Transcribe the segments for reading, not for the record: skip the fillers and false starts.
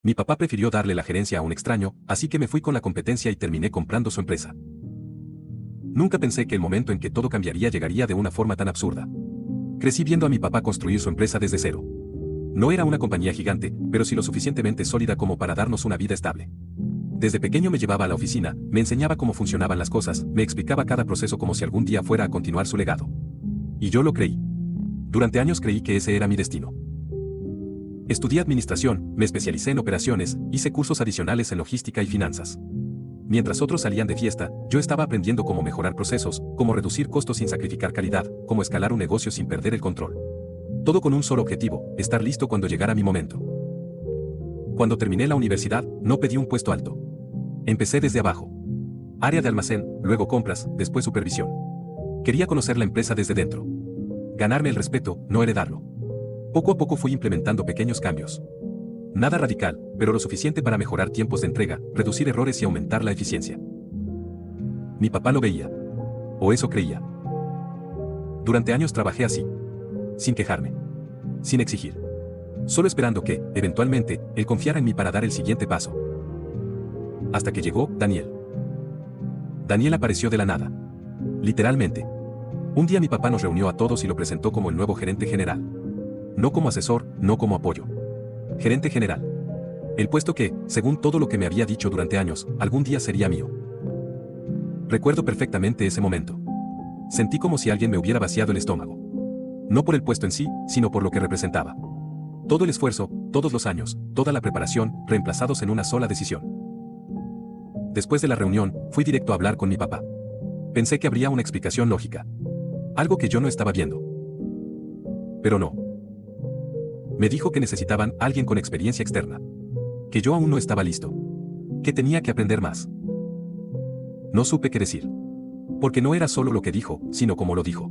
Mi papá prefirió darle la gerencia a un extraño, así que me fui con la competencia y terminé comprando su empresa. Nunca pensé que el momento en que todo cambiaría llegaría de una forma tan absurda. Crecí viendo a mi papá construir su empresa desde cero. No era una compañía gigante, pero sí lo suficientemente sólida como para darnos una vida estable. Desde pequeño me llevaba a la oficina, me enseñaba cómo funcionaban las cosas, me explicaba cada proceso como si algún día fuera a continuar su legado. Y yo lo creí. Durante años creí que ese era mi destino. Estudié administración, me especialicé en operaciones, hice cursos adicionales en logística y finanzas. Mientras otros salían de fiesta, yo estaba aprendiendo cómo mejorar procesos, cómo reducir costos sin sacrificar calidad, cómo escalar un negocio sin perder el control. Todo con un solo objetivo, estar listo cuando llegara mi momento. Cuando terminé la universidad, no pedí un puesto alto. Empecé desde abajo. Área de almacén, luego compras, después supervisión. Quería conocer la empresa desde dentro. Ganarme el respeto, no heredarlo. Poco a poco fui implementando pequeños cambios. Nada radical, pero lo suficiente para mejorar tiempos de entrega, reducir errores y aumentar la eficiencia. Mi papá lo veía. O eso creía. Durante años trabajé así. Sin quejarme. Sin exigir. Solo esperando que, eventualmente, él confiara en mí para dar el siguiente paso. Hasta que llegó Daniel. Daniel apareció de la nada. Literalmente. Un día mi papá nos reunió a todos y lo presentó como el nuevo gerente general. No como asesor, no como apoyo. Gerente general. El puesto que, según todo lo que me había dicho durante años, algún día sería mío. Recuerdo perfectamente ese momento. Sentí como si alguien me hubiera vaciado el estómago. No por el puesto en sí, sino por lo que representaba. Todo el esfuerzo, todos los años, toda la preparación, reemplazados en una sola decisión. Después de la reunión, fui directo a hablar con mi papá. Pensé que habría una explicación lógica. Algo que yo no estaba viendo. Pero no. Me dijo que necesitaban alguien con experiencia externa. Que yo aún no estaba listo. Que tenía que aprender más. No supe qué decir. Porque no era solo lo que dijo, sino cómo lo dijo.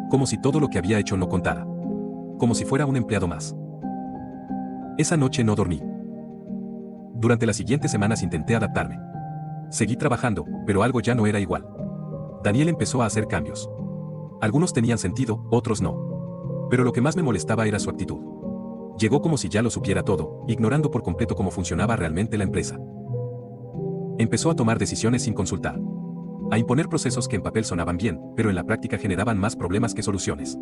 Como si todo lo que había hecho no contara. Como si fuera un empleado más. Esa noche no dormí. Durante las siguientes semanas intenté adaptarme. Seguí trabajando, pero algo ya no era igual. Daniel empezó a hacer cambios. Algunos tenían sentido, otros no. Pero lo que más me molestaba era su actitud. Llegó como si ya lo supiera todo, ignorando por completo cómo funcionaba realmente la empresa. Empezó a tomar decisiones sin consultar. A imponer procesos que en papel sonaban bien, pero en la práctica generaban más problemas que soluciones.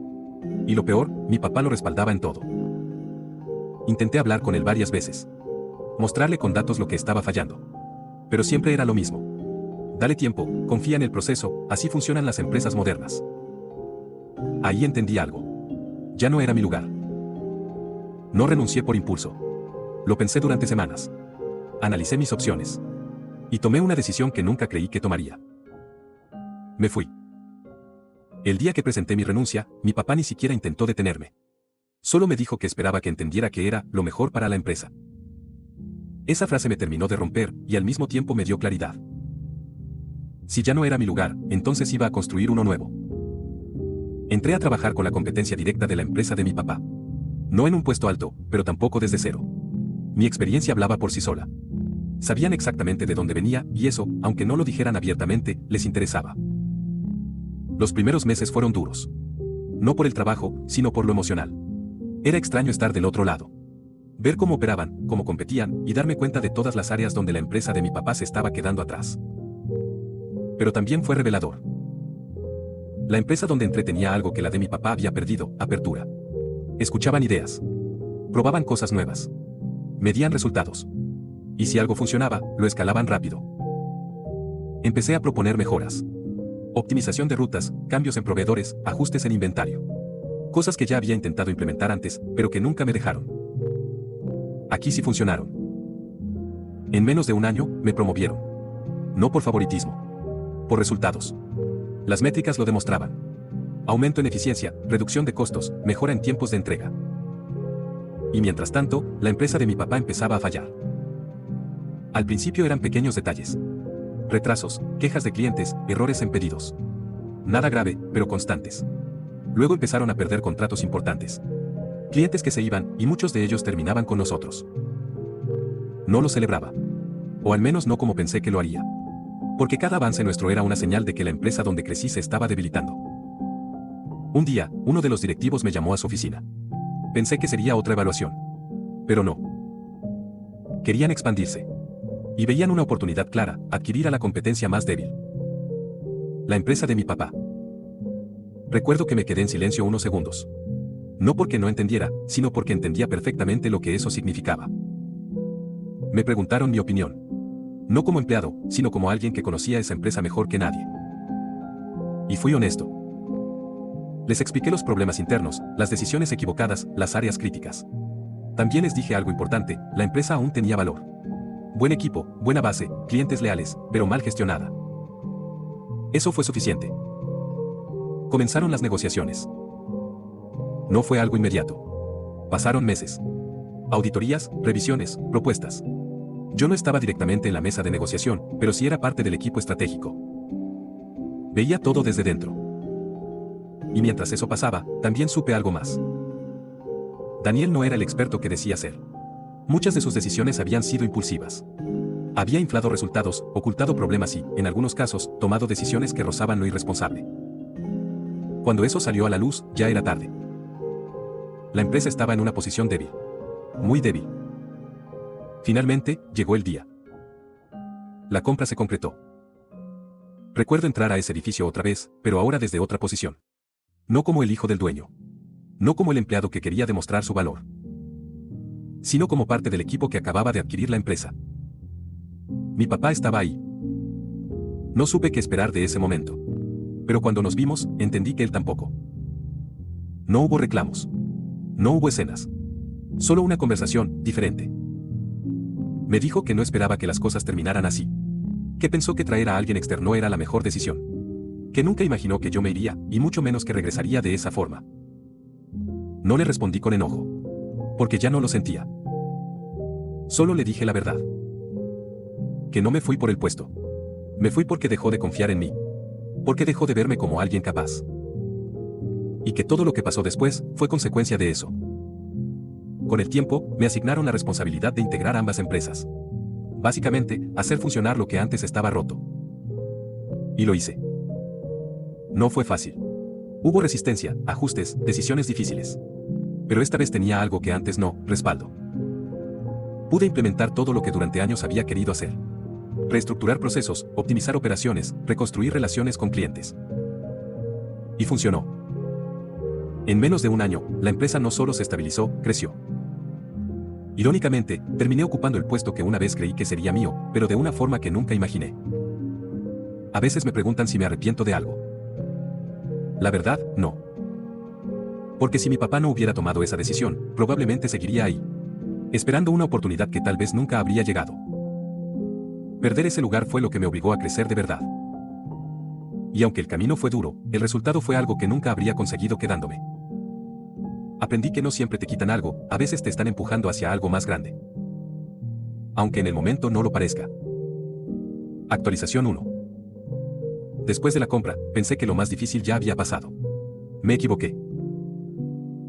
Y lo peor, mi papá lo respaldaba en todo. Intenté hablar con él varias veces. Mostrarle con datos lo que estaba fallando. Pero siempre era lo mismo. Dale tiempo, confía en el proceso, así funcionan las empresas modernas. Ahí entendí algo. Ya no era mi lugar. No renuncié por impulso. Lo pensé durante semanas. Analicé mis opciones. Y tomé una decisión que nunca creí que tomaría. Me fui. El día que presenté mi renuncia, mi papá ni siquiera intentó detenerme. Solo me dijo que esperaba que entendiera que era lo mejor para la empresa. Esa frase me terminó de romper y al mismo tiempo me dio claridad. Si ya no era mi lugar, entonces iba a construir uno nuevo. Entré a trabajar con la competencia directa de la empresa de mi papá. No en un puesto alto, pero tampoco desde cero. Mi experiencia hablaba por sí sola. Sabían exactamente de dónde venía y eso, aunque no lo dijeran abiertamente, les interesaba. Los primeros meses fueron duros. No por el trabajo, sino por lo emocional. Era extraño estar del otro lado. Ver cómo operaban, cómo competían y darme cuenta de todas las áreas donde la empresa de mi papá se estaba quedando atrás. Pero también fue revelador. La empresa donde entré tenía algo que la de mi papá había perdido: apertura. Escuchaban ideas. Probaban cosas nuevas. Medían resultados. Y si algo funcionaba, lo escalaban rápido. Empecé a proponer mejoras. Optimización de rutas, cambios en proveedores, ajustes en inventario. Cosas que ya había intentado implementar antes, pero que nunca me dejaron. Aquí sí funcionaron. En menos de un año, me promovieron. No por favoritismo. Por resultados. Las métricas lo demostraban. Aumento en eficiencia, reducción de costos, mejora en tiempos de entrega. Y mientras tanto, la empresa de mi papá empezaba a fallar. Al principio eran pequeños detalles. Retrasos, quejas de clientes, errores en pedidos. Nada grave, pero constantes. Luego empezaron a perder contratos importantes. Clientes que se iban, y muchos de ellos terminaban con nosotros. No lo celebraba. O al menos no como pensé que lo haría. Porque cada avance nuestro era una señal de que la empresa donde crecí se estaba debilitando. Un día, uno de los directivos me llamó a su oficina. Pensé que sería otra evaluación. Pero no. Querían expandirse. Y veían una oportunidad clara, adquirir a la competencia más débil. La empresa de mi papá. Recuerdo que me quedé en silencio unos segundos. No porque no entendiera, sino porque entendía perfectamente lo que eso significaba. Me preguntaron mi opinión. No como empleado, sino como alguien que conocía esa empresa mejor que nadie. Y fui honesto. Les expliqué los problemas internos, las decisiones equivocadas, las áreas críticas. También les dije algo importante, la empresa aún tenía valor. Buen equipo, buena base, clientes leales, pero mal gestionada. Eso fue suficiente. Comenzaron las negociaciones. No fue algo inmediato. Pasaron meses. Auditorías, revisiones, propuestas. Yo no estaba directamente en la mesa de negociación, pero sí era parte del equipo estratégico. Veía todo desde dentro. Y mientras eso pasaba, también supe algo más. Daniel no era el experto que decía ser. Muchas de sus decisiones habían sido impulsivas. Había inflado resultados, ocultado problemas y, en algunos casos, tomado decisiones que rozaban lo irresponsable. Cuando eso salió a la luz, ya era tarde. La empresa estaba en una posición débil. Muy débil. Finalmente, llegó el día. La compra se concretó. Recuerdo entrar a ese edificio otra vez, pero ahora desde otra posición. No como el hijo del dueño. No como el empleado que quería demostrar su valor. Sino como parte del equipo que acababa de adquirir la empresa. Mi papá estaba ahí. No supe qué esperar de ese momento. Pero cuando nos vimos, entendí que él tampoco. No hubo reclamos. No hubo escenas. Solo una conversación, diferente. Me dijo que no esperaba que las cosas terminaran así. Que pensó que traer a alguien externo era la mejor decisión. Que nunca imaginó que yo me iría, y mucho menos que regresaría de esa forma. No le respondí con enojo. Porque ya no lo sentía. Solo le dije la verdad. Que no me fui por el puesto. Me fui porque dejó de confiar en mí. Porque dejó de verme como alguien capaz. Y que todo lo que pasó después fue consecuencia de eso. Con el tiempo, me asignaron la responsabilidad de integrar ambas empresas. Básicamente, hacer funcionar lo que antes estaba roto. Y lo hice. No fue fácil. Hubo resistencia, ajustes, decisiones difíciles. Pero esta vez tenía algo que antes no, respaldo. Pude implementar todo lo que durante años había querido hacer. Reestructurar procesos, optimizar operaciones, reconstruir relaciones con clientes. Y funcionó. En menos de un año, la empresa no solo se estabilizó, creció. Irónicamente, terminé ocupando el puesto que una vez creí que sería mío, pero de una forma que nunca imaginé. A veces me preguntan si me arrepiento de algo. La verdad, no. Porque si mi papá no hubiera tomado esa decisión, probablemente seguiría ahí. Esperando una oportunidad que tal vez nunca habría llegado. Perder ese lugar fue lo que me obligó a crecer de verdad. Y aunque el camino fue duro, el resultado fue algo que nunca habría conseguido quedándome. Aprendí que no siempre te quitan algo, a veces te están empujando hacia algo más grande. Aunque en el momento no lo parezca. Actualización 1. Después de la compra, pensé que lo más difícil ya había pasado. Me equivoqué.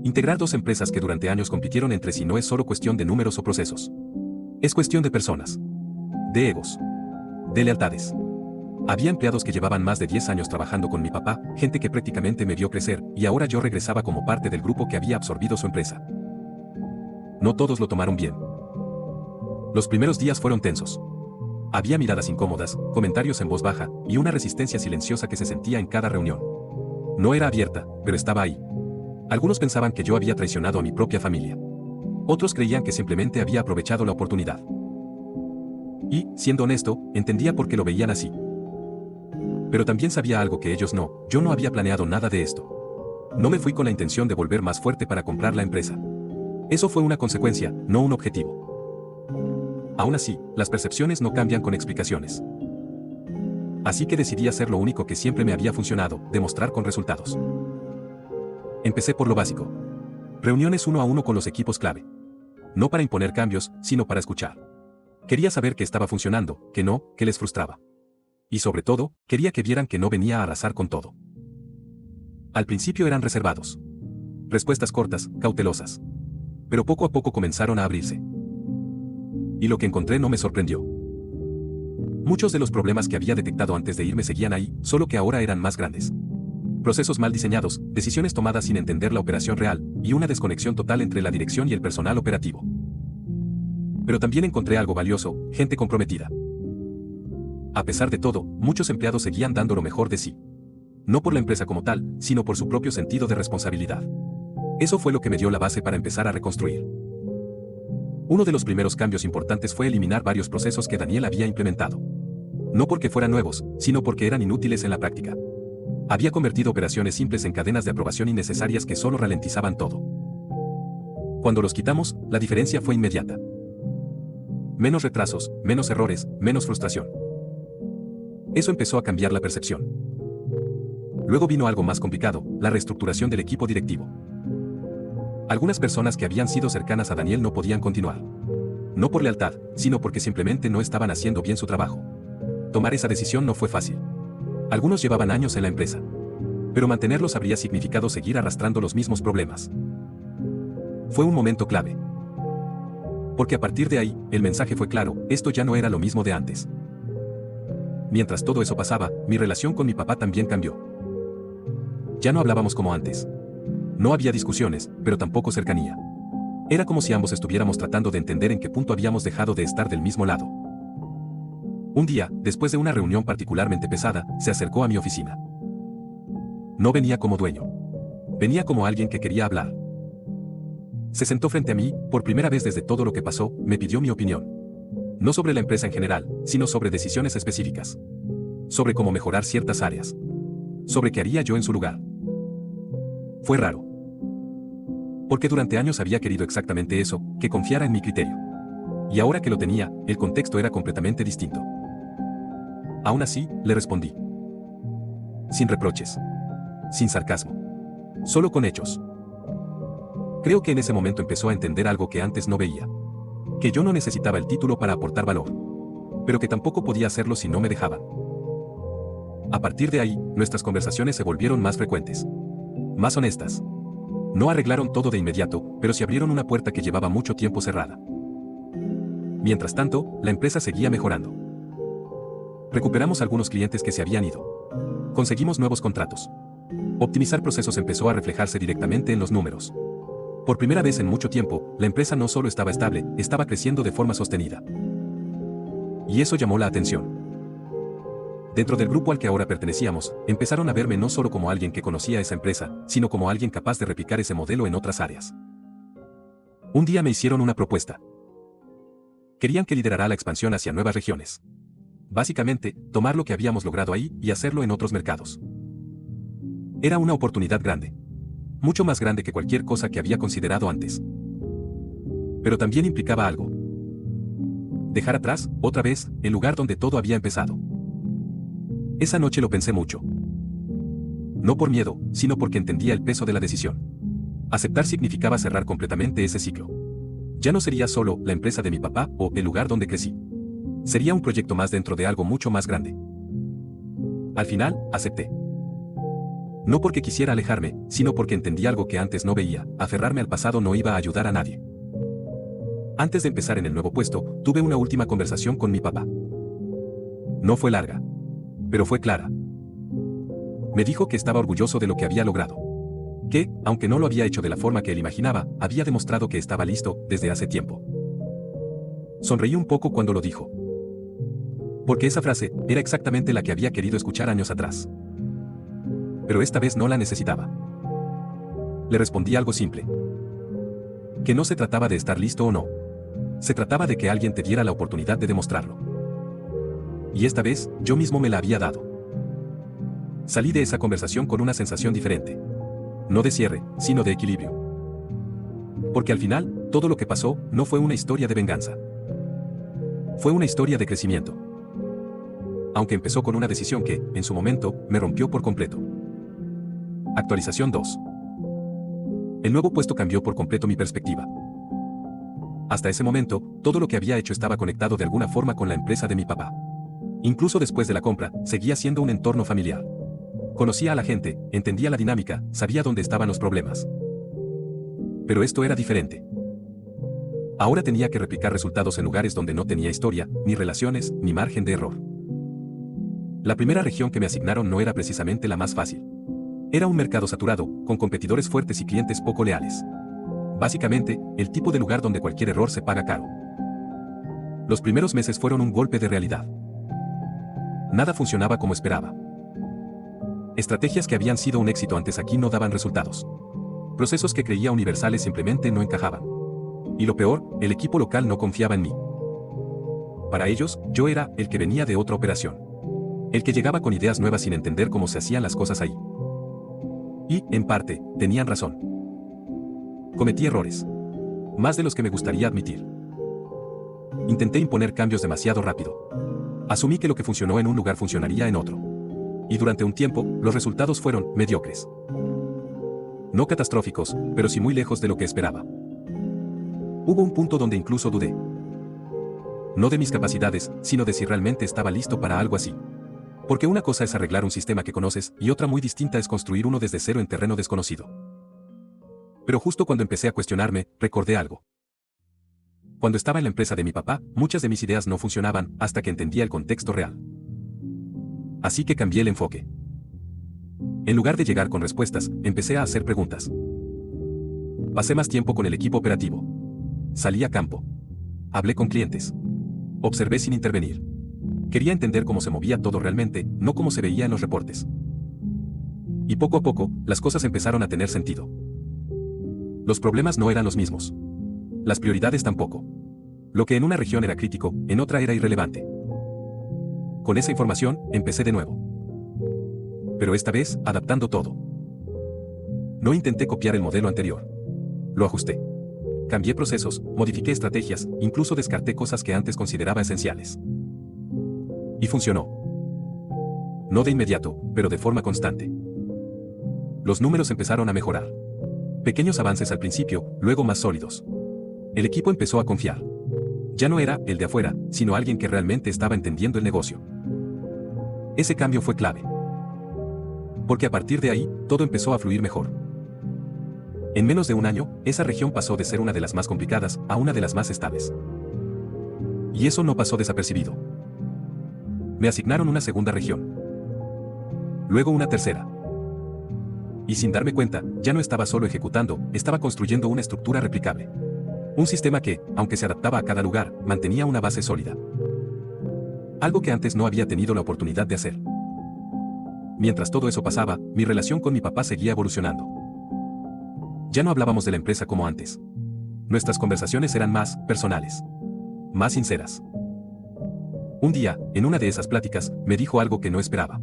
Integrar dos empresas que durante años compitieron entre sí no es solo cuestión de números o procesos. Es cuestión de personas. De egos. De lealtades. Había empleados que llevaban más de 10 años trabajando con mi papá, gente que prácticamente me vio crecer, y ahora yo regresaba como parte del grupo que había absorbido su empresa. No todos lo tomaron bien. Los primeros días fueron tensos. Había miradas incómodas, comentarios en voz baja, y una resistencia silenciosa que se sentía en cada reunión. No era abierta, pero estaba ahí. Algunos pensaban que yo había traicionado a mi propia familia. Otros creían que simplemente había aprovechado la oportunidad. Y, siendo honesto, entendía por qué lo veían así. Pero también sabía algo que ellos no, yo no había planeado nada de esto. No me fui con la intención de volver más fuerte para comprar la empresa. Eso fue una consecuencia, no un objetivo. Aún así, las percepciones no cambian con explicaciones. Así que decidí hacer lo único que siempre me había funcionado, demostrar con resultados. Empecé por lo básico. Reuniones uno a uno con los equipos clave. No para imponer cambios, sino para escuchar. Quería saber que estaba funcionando, que no, que les frustraba. Y sobre todo, quería que vieran que no venía a arrasar con todo. Al principio eran reservados. Respuestas cortas, cautelosas. Pero poco a poco comenzaron a abrirse. Y lo que encontré no me sorprendió. Muchos de los problemas que había detectado antes de irme seguían ahí, solo que ahora eran más grandes. Procesos mal diseñados, decisiones tomadas sin entender la operación real, y una desconexión total entre la dirección y el personal operativo. Pero también encontré algo valioso, gente comprometida. A pesar de todo, muchos empleados seguían dando lo mejor de sí. No por la empresa como tal, sino por su propio sentido de responsabilidad. Eso fue lo que me dio la base para empezar a reconstruir. Uno de los primeros cambios importantes fue eliminar varios procesos que Daniel había implementado. No porque fueran nuevos, sino porque eran inútiles en la práctica. Había convertido operaciones simples en cadenas de aprobación innecesarias que solo ralentizaban todo. Cuando los quitamos, la diferencia fue inmediata. Menos retrasos, menos errores, menos frustración. Eso empezó a cambiar la percepción. Luego vino algo más complicado, la reestructuración del equipo directivo. Algunas personas que habían sido cercanas a Daniel no podían continuar. No por lealtad, sino porque simplemente no estaban haciendo bien su trabajo. Tomar esa decisión no fue fácil. Algunos llevaban años en la empresa. Pero mantenerlos habría significado seguir arrastrando los mismos problemas. Fue un momento clave. Porque a partir de ahí, el mensaje fue claro, esto ya no era lo mismo de antes. Mientras todo eso pasaba, mi relación con mi papá también cambió. Ya no hablábamos como antes. No había discusiones, pero tampoco cercanía. Era como si ambos estuviéramos tratando de entender en qué punto habíamos dejado de estar del mismo lado. Un día, después de una reunión particularmente pesada, se acercó a mi oficina. No venía como dueño. Venía como alguien que quería hablar. Se sentó frente a mí, por primera vez desde todo lo que pasó, me pidió mi opinión. No sobre la empresa en general, sino sobre decisiones específicas. Sobre cómo mejorar ciertas áreas. Sobre qué haría yo en su lugar. Fue raro. Porque durante años había querido exactamente eso, que confiara en mi criterio. Y ahora que lo tenía, el contexto era completamente distinto. Aún así, le respondí. Sin reproches. Sin sarcasmo. Solo con hechos. Creo que en ese momento empezó a entender algo que antes no veía. Que yo no necesitaba el título para aportar valor. Pero que tampoco podía hacerlo si no me dejaban. A partir de ahí, nuestras conversaciones se volvieron más frecuentes. Más honestas. No arreglaron todo de inmediato, pero sí abrieron una puerta que llevaba mucho tiempo cerrada. Mientras tanto, la empresa seguía mejorando. Recuperamos algunos clientes que se habían ido. Conseguimos nuevos contratos. Optimizar procesos empezó a reflejarse directamente en los números. Por primera vez en mucho tiempo, la empresa no solo estaba estable, estaba creciendo de forma sostenida. Y eso llamó la atención. Dentro del grupo al que ahora pertenecíamos, empezaron a verme no solo como alguien que conocía esa empresa, sino como alguien capaz de replicar ese modelo en otras áreas. Un día me hicieron una propuesta. Querían que liderara la expansión hacia nuevas regiones. Básicamente, tomar lo que habíamos logrado ahí y hacerlo en otros mercados. Era una oportunidad grande. Mucho más grande que cualquier cosa que había considerado antes. Pero también implicaba algo. Dejar atrás, otra vez, el lugar donde todo había empezado. Esa noche lo pensé mucho. No por miedo, sino porque entendía el peso de la decisión. Aceptar significaba cerrar completamente ese ciclo. Ya no sería solo la empresa de mi papá o el lugar donde crecí. Sería un proyecto más dentro de algo mucho más grande. Al final, acepté. No porque quisiera alejarme, sino porque entendí algo que antes no veía, aferrarme al pasado no iba a ayudar a nadie. Antes de empezar en el nuevo puesto, tuve una última conversación con mi papá. No fue larga. Pero fue clara. Me dijo que estaba orgulloso de lo que había logrado. Que, aunque no lo había hecho de la forma que él imaginaba, había demostrado que estaba listo desde hace tiempo. Sonreí un poco cuando lo dijo. Porque esa frase era exactamente la que había querido escuchar años atrás. Pero esta vez no la necesitaba. Le respondí algo simple. Que no se trataba de estar listo o no. Se trataba de que alguien te diera la oportunidad de demostrarlo. Y esta vez, yo mismo me la había dado. Salí de esa conversación con una sensación diferente. No de cierre, sino de equilibrio. Porque al final, todo lo que pasó, no fue una historia de venganza. Fue una historia de crecimiento. Aunque empezó con una decisión que, en su momento, me rompió por completo. Actualización 2. El nuevo puesto cambió por completo mi perspectiva. Hasta ese momento, todo lo que había hecho estaba conectado de alguna forma con la empresa de mi papá. Incluso después de la compra, seguía siendo un entorno familiar. Conocía a la gente, entendía la dinámica, sabía dónde estaban los problemas. Pero esto era diferente. Ahora tenía que replicar resultados en lugares donde no tenía historia, ni relaciones, ni margen de error. La primera región que me asignaron no era precisamente la más fácil. Era un mercado saturado, con competidores fuertes y clientes poco leales. Básicamente, el tipo de lugar donde cualquier error se paga caro. Los primeros meses fueron un golpe de realidad. Nada funcionaba como esperaba. Estrategias que habían sido un éxito antes aquí no daban resultados. Procesos que creía universales simplemente no encajaban. Y lo peor, el equipo local no confiaba en mí. Para ellos, yo era el que venía de otra operación. El que llegaba con ideas nuevas sin entender cómo se hacían las cosas ahí. Y, en parte, tenían razón. Cometí errores. Más de los que me gustaría admitir. Intenté imponer cambios demasiado rápido. Asumí que lo que funcionó en un lugar funcionaría en otro. Y durante un tiempo, los resultados fueron mediocres. No catastróficos, pero sí muy lejos de lo que esperaba. Hubo un punto donde incluso dudé. No de mis capacidades, sino de si realmente estaba listo para algo así. Porque una cosa es arreglar un sistema que conoces y otra muy distinta es construir uno desde cero en terreno desconocido. Pero justo cuando empecé a cuestionarme, recordé algo. Cuando estaba en la empresa de mi papá, muchas de mis ideas no funcionaban hasta que entendía el contexto real. Así que cambié el enfoque. En lugar de llegar con respuestas, empecé a hacer preguntas. Pasé más tiempo con el equipo operativo. Salí a campo. Hablé con clientes. Observé sin intervenir. Quería entender cómo se movía todo realmente, no cómo se veía en los reportes. Y poco a poco, las cosas empezaron a tener sentido. Los problemas no eran los mismos. Las prioridades tampoco. Lo que en una región era crítico, en otra era irrelevante. Con esa información, empecé de nuevo. Pero esta vez, adaptando todo. No intenté copiar el modelo anterior. Lo ajusté. Cambié procesos, modifiqué estrategias, incluso descarté cosas que antes consideraba esenciales. Y funcionó. No de inmediato, pero de forma constante. Los números empezaron a mejorar. Pequeños avances al principio, luego más sólidos. El equipo empezó a confiar. Ya no era el de afuera, sino alguien que realmente estaba entendiendo el negocio. Ese cambio fue clave. Porque a partir de ahí, todo empezó a fluir mejor. En menos de un año, esa región pasó de ser una de las más complicadas a una de las más estables. Y eso no pasó desapercibido. Me asignaron una segunda región. Luego una tercera. Y sin darme cuenta, ya no estaba solo ejecutando, estaba construyendo una estructura replicable. Un sistema que, aunque se adaptaba a cada lugar, mantenía una base sólida. Algo que antes no había tenido la oportunidad de hacer. Mientras todo eso pasaba, mi relación con mi papá seguía evolucionando. Ya no hablábamos de la empresa como antes. Nuestras conversaciones eran más personales. Más sinceras. Un día, en una de esas pláticas, me dijo algo que no esperaba.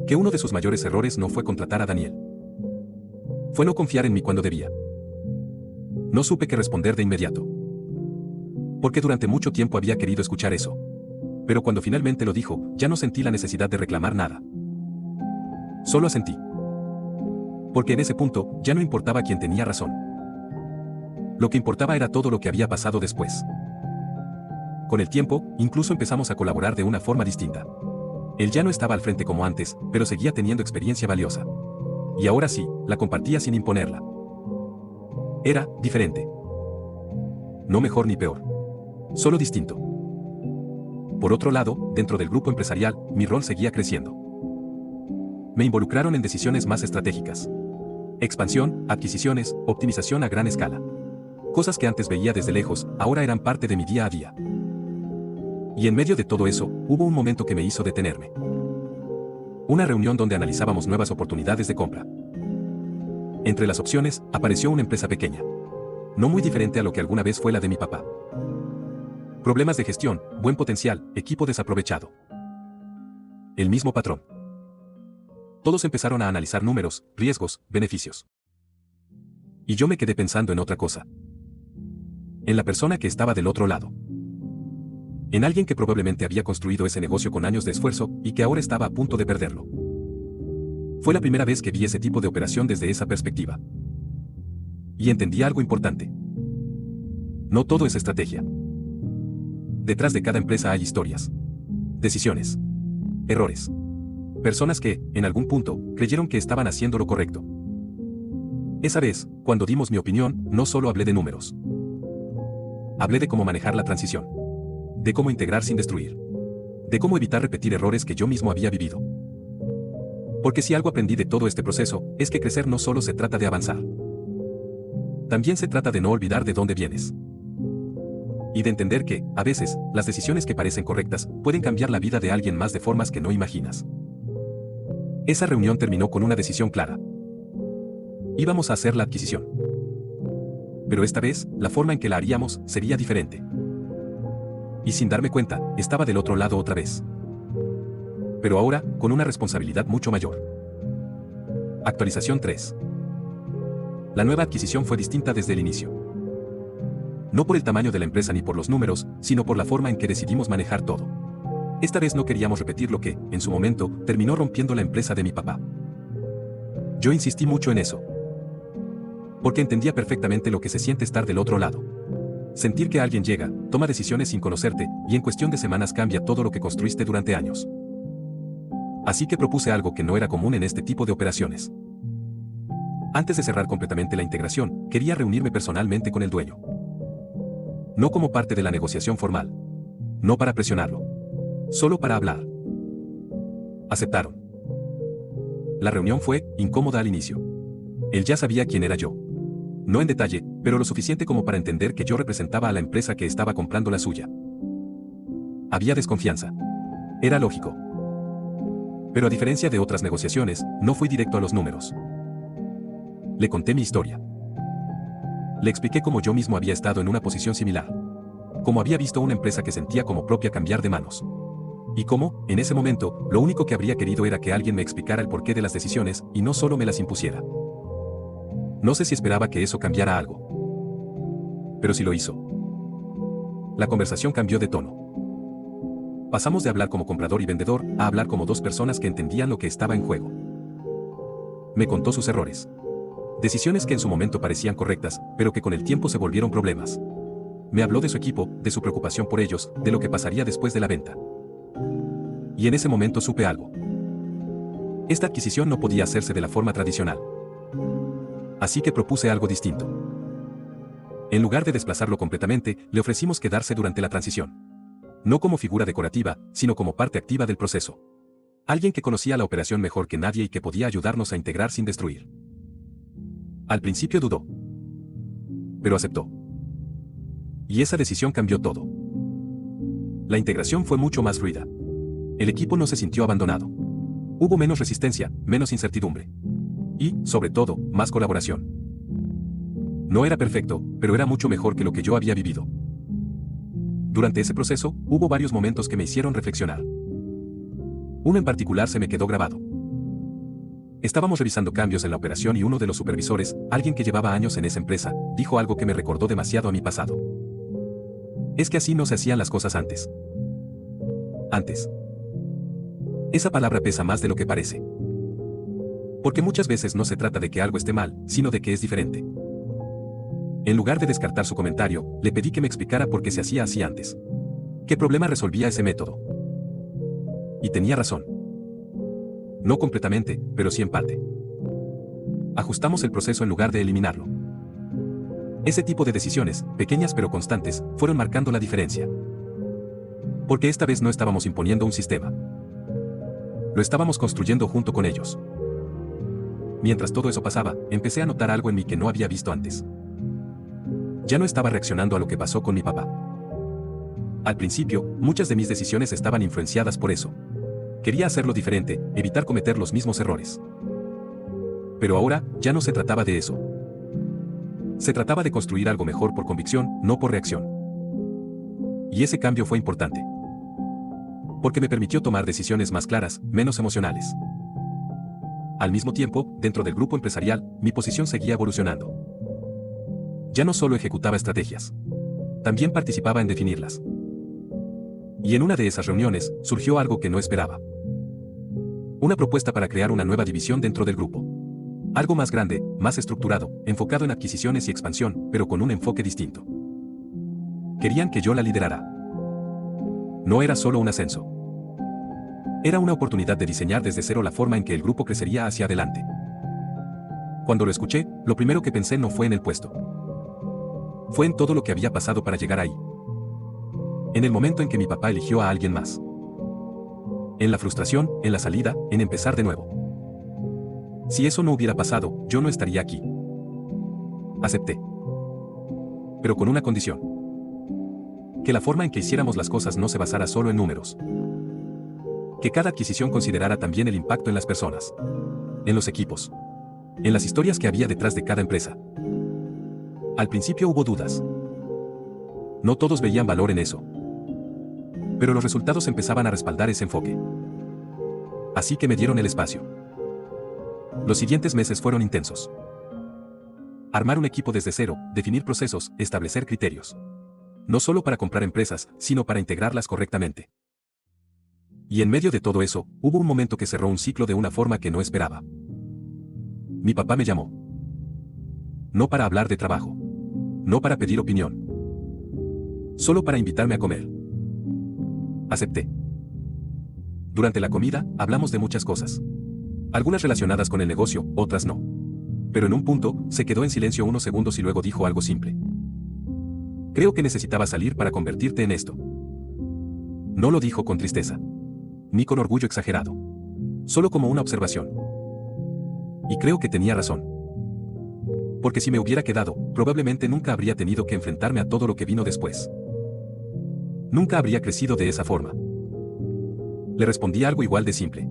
Que uno de sus mayores errores no fue contratar a Daniel. Fue no confiar en mí cuando debía. No supe qué responder de inmediato. Porque durante mucho tiempo había querido escuchar eso. Pero cuando finalmente lo dijo, ya no sentí la necesidad de reclamar nada. Solo asentí. Porque en ese punto, ya no importaba quién tenía razón. Lo que importaba era todo lo que había pasado después. Con el tiempo, incluso empezamos a colaborar de una forma distinta. Él ya no estaba al frente como antes, pero seguía teniendo experiencia valiosa. Y ahora sí, la compartía sin imponerla. Era diferente. No mejor ni peor. Solo distinto. Por otro lado, dentro del grupo empresarial, mi rol seguía creciendo. Me involucraron en decisiones más estratégicas. Expansión, adquisiciones, optimización a gran escala. Cosas que antes veía desde lejos, ahora eran parte de mi día a día. Y en medio de todo eso, hubo un momento que me hizo detenerme. Una reunión donde analizábamos nuevas oportunidades de compra. Entre las opciones, apareció una empresa pequeña. No muy diferente a lo que alguna vez fue la de mi papá. Problemas de gestión, buen potencial, equipo desaprovechado. El mismo patrón. Todos empezaron a analizar números, riesgos, beneficios. Y yo me quedé pensando en otra cosa. En la persona que estaba del otro lado. En alguien que probablemente había construido ese negocio con años de esfuerzo y que ahora estaba a punto de perderlo. Fue la primera vez que vi ese tipo de operación desde esa perspectiva. Y entendí algo importante. No todo es estrategia. Detrás de cada empresa hay historias. Decisiones. Errores. Personas que, en algún punto, creyeron que estaban haciendo lo correcto. Esa vez, cuando dimos mi opinión, no solo hablé de números. Hablé de cómo manejar la transición. De cómo integrar sin destruir. De cómo evitar repetir errores que yo mismo había vivido. Porque si algo aprendí de todo este proceso, es que crecer no solo se trata de avanzar. También se trata de no olvidar de dónde vienes. y de entender que, a veces, las decisiones que parecen correctas pueden cambiar la vida de alguien más de formas que no imaginas. Esa reunión terminó con una decisión clara. Íbamos a hacer la adquisición. Pero esta vez, la forma en que la haríamos sería diferente. Y sin darme cuenta, estaba del otro lado otra vez. Pero ahora, con una responsabilidad mucho mayor. Actualización 3. La nueva adquisición fue distinta desde el inicio. No por el tamaño de la empresa ni por los números, sino por la forma en que decidimos manejar todo. Esta vez no queríamos repetir lo que, en su momento, terminó rompiendo la empresa de mi papá. Yo insistí mucho en eso. Porque entendía perfectamente lo que se siente estar del otro lado. Sentir que alguien llega, toma decisiones sin conocerte, y en cuestión de semanas cambia todo lo que construiste durante años. Así que propuse algo que no era común en este tipo de operaciones. Antes de cerrar completamente la integración, quería reunirme personalmente con el dueño. No como parte de la negociación formal. No para presionarlo. Solo para hablar. Aceptaron. La reunión fue incómoda al inicio. Él ya sabía quién era yo. No en detalle, pero lo suficiente como para entender que yo representaba a la empresa que estaba comprando la suya. Había desconfianza. Era lógico. Pero a diferencia de otras negociaciones, no fui directo a los números. Le conté mi historia. Le expliqué cómo yo mismo había estado en una posición similar. Cómo había visto una empresa que sentía como propia cambiar de manos. Y cómo, en ese momento, lo único que habría querido era que alguien me explicara el porqué de las decisiones y no solo me las impusiera. No sé si esperaba que eso cambiara algo. Pero sí lo hizo. La conversación cambió de tono. Pasamos de hablar como comprador y vendedor a hablar como dos personas que entendían lo que estaba en juego. Me contó sus errores. Decisiones que en su momento parecían correctas, pero que con el tiempo se volvieron problemas. Me habló de su equipo, de su preocupación por ellos, de lo que pasaría después de la venta. Y en ese momento supe algo. Esta adquisición no podía hacerse de la forma tradicional. Así que propuse algo distinto. En lugar de desplazarlo completamente, le ofrecimos quedarse durante la transición. No como figura decorativa, sino como parte activa del proceso. Alguien que conocía la operación mejor que nadie y que podía ayudarnos a integrar sin destruir. Al principio dudó. Pero aceptó. Y esa decisión cambió todo. La integración fue mucho más fluida. El equipo no se sintió abandonado. Hubo menos resistencia, menos incertidumbre. Y, sobre todo, más colaboración. No era perfecto, pero era mucho mejor que lo que yo había vivido. Durante ese proceso, hubo varios momentos que me hicieron reflexionar. Uno en particular se me quedó grabado. Estábamos revisando cambios en la operación y uno de los supervisores, alguien que llevaba años en esa empresa, dijo algo que me recordó demasiado a mi pasado. Es que así no se hacían las cosas antes. Antes. Esa palabra pesa más de lo que parece. Porque muchas veces no se trata de que algo esté mal, sino de que es diferente. En lugar de descartar su comentario, le pedí que me explicara por qué se hacía así antes. ¿Qué problema resolvía ese método? Y tenía razón. No completamente, pero sí en parte. Ajustamos el proceso en lugar de eliminarlo. Ese tipo de decisiones, pequeñas pero constantes, fueron marcando la diferencia. Porque esta vez no estábamos imponiendo un sistema. Lo estábamos construyendo junto con ellos. Mientras todo eso pasaba, empecé a notar algo en mí que no había visto antes. Ya no estaba reaccionando a lo que pasó con mi papá. Al principio, muchas de mis decisiones estaban influenciadas por eso. Quería hacerlo diferente, evitar cometer los mismos errores. Pero ahora, ya no se trataba de eso. Se trataba de construir algo mejor por convicción, no por reacción. Y ese cambio fue importante. Porque me permitió tomar decisiones más claras, menos emocionales. Al mismo tiempo, dentro del grupo empresarial, mi posición seguía evolucionando. Ya no solo ejecutaba estrategias. También participaba en definirlas. Y en una de esas reuniones, surgió algo que no esperaba. Una propuesta para crear una nueva división dentro del grupo. Algo más grande, más estructurado, enfocado en adquisiciones y expansión, pero con un enfoque distinto. Querían que yo la liderara. No era solo un ascenso. Era una oportunidad de diseñar desde cero la forma en que el grupo crecería hacia adelante. Cuando lo escuché, lo primero que pensé no fue en el puesto. Fue en todo lo que había pasado para llegar ahí. En el momento en que mi papá eligió a alguien más. En la frustración, en la salida, en empezar de nuevo. Si eso no hubiera pasado, yo no estaría aquí. Acepté. Pero con una condición. Que la forma en que hiciéramos las cosas no se basara solo en números. Que cada adquisición considerara también el impacto en las personas, en los equipos, en las historias que había detrás de cada empresa. Al principio hubo dudas. No todos veían valor en eso. Pero los resultados empezaban a respaldar ese enfoque. Así que me dieron el espacio. Los siguientes meses fueron intensos. Armar un equipo desde cero, definir procesos, establecer criterios. No solo para comprar empresas, sino para integrarlas correctamente. Y en medio de todo eso, hubo un momento que cerró un ciclo de una forma que no esperaba. Mi papá me llamó. No para hablar de trabajo. No para pedir opinión. Solo para invitarme a comer. Acepté. Durante la comida, hablamos de muchas cosas. Algunas relacionadas con el negocio, otras no. Pero en un punto, se quedó en silencio unos segundos y luego dijo algo simple. Creo que necesitabas salir para convertirte en esto. No lo dijo con tristeza. Ni con orgullo exagerado. Solo como una observación. Y creo que tenía razón. Porque si me hubiera quedado, probablemente nunca habría tenido que enfrentarme a todo lo que vino después. Nunca habría crecido de esa forma. Le respondí algo igual de simple.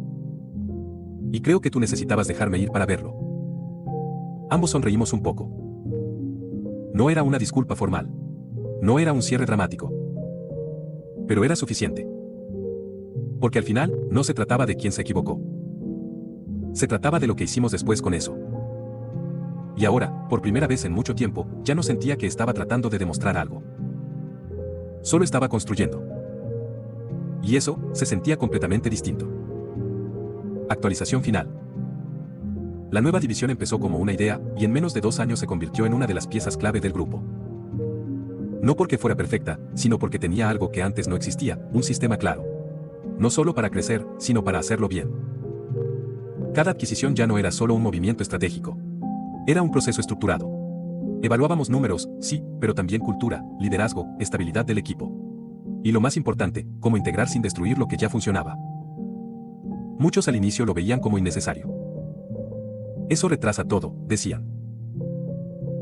Y creo que tú necesitabas dejarme ir para verlo. Ambos sonreímos un poco. No era una disculpa formal. No era un cierre dramático. Pero era suficiente. Porque al final, no se trataba de quién se equivocó. Se trataba de lo que hicimos después con eso. Y ahora, por primera vez en mucho tiempo, ya no sentía que estaba tratando de demostrar algo. Solo estaba construyendo. Y eso, se sentía completamente distinto. Actualización final. La nueva división empezó como una idea, y en menos de 2 años se convirtió en una de las piezas clave del grupo. No porque fuera perfecta, sino porque tenía algo que antes no existía, un sistema claro. No solo para crecer, sino para hacerlo bien. Cada adquisición ya no era solo un movimiento estratégico. Era un proceso estructurado. Evaluábamos números, sí, pero también cultura, liderazgo, estabilidad del equipo. Y lo más importante, cómo integrar sin destruir lo que ya funcionaba. Muchos al inicio lo veían como innecesario. Eso retrasa todo, decían.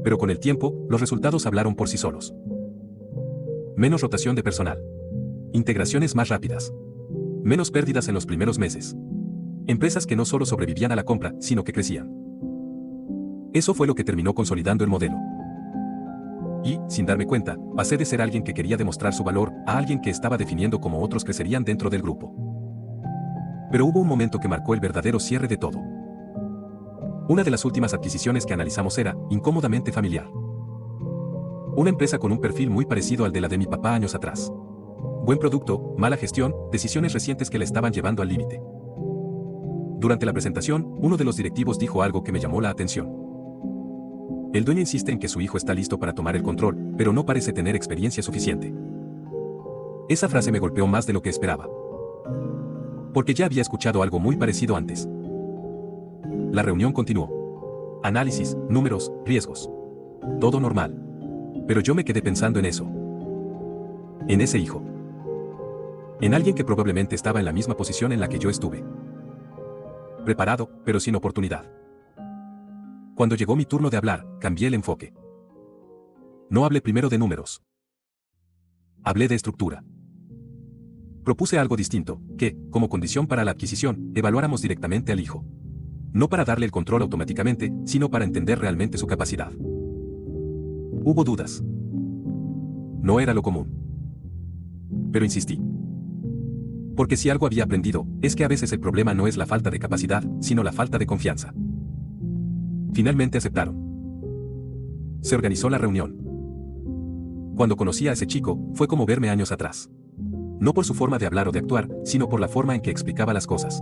Pero con el tiempo, los resultados hablaron por sí solos. Menos rotación de personal. Integraciones más rápidas. Menos pérdidas en los primeros meses. Empresas que no solo sobrevivían a la compra, sino que crecían. Eso fue lo que terminó consolidando el modelo. Y, sin darme cuenta, pasé de ser alguien que quería demostrar su valor a alguien que estaba definiendo cómo otros crecerían dentro del grupo. Pero hubo un momento que marcó el verdadero cierre de todo. Una de las últimas adquisiciones que analizamos era, incómodamente familiar. Una empresa con un perfil muy parecido al de la de mi papá años atrás. Buen producto, mala gestión, decisiones recientes que le estaban llevando al límite. Durante la presentación, uno de los directivos dijo algo que me llamó la atención. El dueño insiste en que su hijo está listo para tomar el control, pero no parece tener experiencia suficiente. Esa frase me golpeó más de lo que esperaba. Porque ya había escuchado algo muy parecido antes. La reunión continuó. Análisis, números, riesgos. Todo normal. Pero yo me quedé pensando en eso. En ese hijo. En alguien que probablemente estaba en la misma posición en la que yo estuve. Preparado, pero sin oportunidad. Cuando llegó mi turno de hablar, cambié el enfoque. No hablé primero de números. Hablé de estructura. Propuse algo distinto, que, como condición para la adquisición, evaluáramos directamente al hijo. No para darle el control automáticamente, sino para entender realmente su capacidad. Hubo dudas. No era lo común. Pero insistí. Porque si algo había aprendido, es que a veces el problema no es la falta de capacidad, sino la falta de confianza. Finalmente aceptaron. Se organizó la reunión. Cuando conocí a ese chico, fue como verme años atrás. No por su forma de hablar o de actuar, sino por la forma en que explicaba las cosas.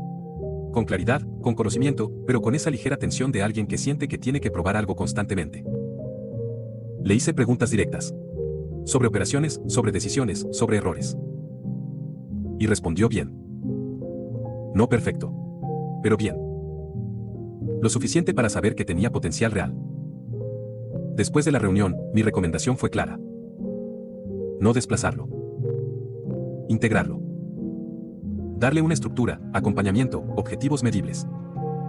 Con claridad, con conocimiento, pero con esa ligera tensión de alguien que siente que tiene que probar algo constantemente. Le hice preguntas directas. Sobre operaciones, sobre decisiones, sobre errores. Y respondió bien. No perfecto. Pero bien. Lo suficiente para saber que tenía potencial real. Después de la reunión, mi recomendación fue clara. No desplazarlo. Integrarlo. Darle una estructura, acompañamiento, objetivos medibles.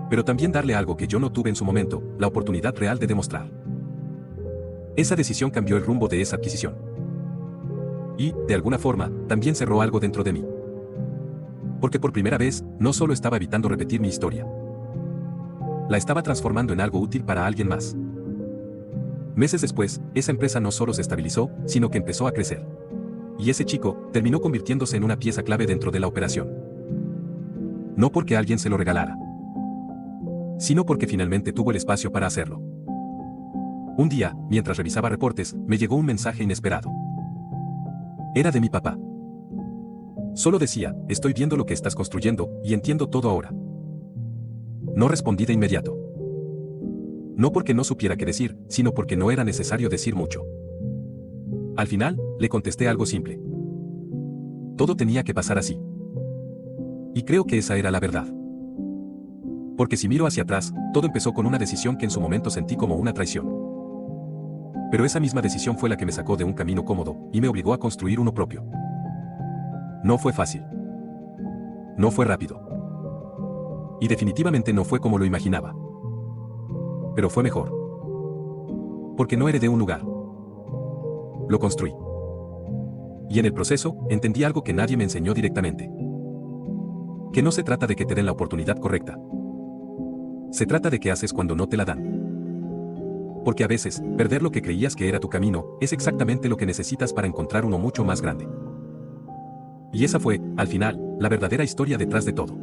Pero también darle algo que yo no tuve en su momento, la oportunidad real de demostrar. Esa decisión cambió el rumbo de esa adquisición. Y, de alguna forma, también cerró algo dentro de mí. Porque por primera vez, no solo estaba evitando repetir mi historia. La estaba transformando en algo útil para alguien más. Meses después, esa empresa no solo se estabilizó, sino que empezó a crecer. Y ese chico terminó convirtiéndose en una pieza clave dentro de la operación. No porque alguien se lo regalara, sino porque finalmente tuvo el espacio para hacerlo. Un día, mientras revisaba reportes, me llegó un mensaje inesperado. Era de mi papá. Solo decía, estoy viendo lo que estás construyendo, y entiendo todo ahora. No respondí de inmediato. No porque no supiera qué decir, sino porque no era necesario decir mucho. Al final, le contesté algo simple. Todo tenía que pasar así. Y creo que esa era la verdad. Porque si miro hacia atrás, todo empezó con una decisión que en su momento sentí como una traición. Pero esa misma decisión fue la que me sacó de un camino cómodo, y me obligó a construir uno propio. No fue fácil. No fue rápido. Y definitivamente no fue como lo imaginaba. Pero fue mejor. Porque no heredé un lugar. Lo construí. Y en el proceso, entendí algo que nadie me enseñó directamente. Que no se trata de que te den la oportunidad correcta. Se trata de qué haces cuando no te la dan. Porque a veces, perder lo que creías que era tu camino, es exactamente lo que necesitas para encontrar uno mucho más grande. Y esa fue, al final, la verdadera historia detrás de todo.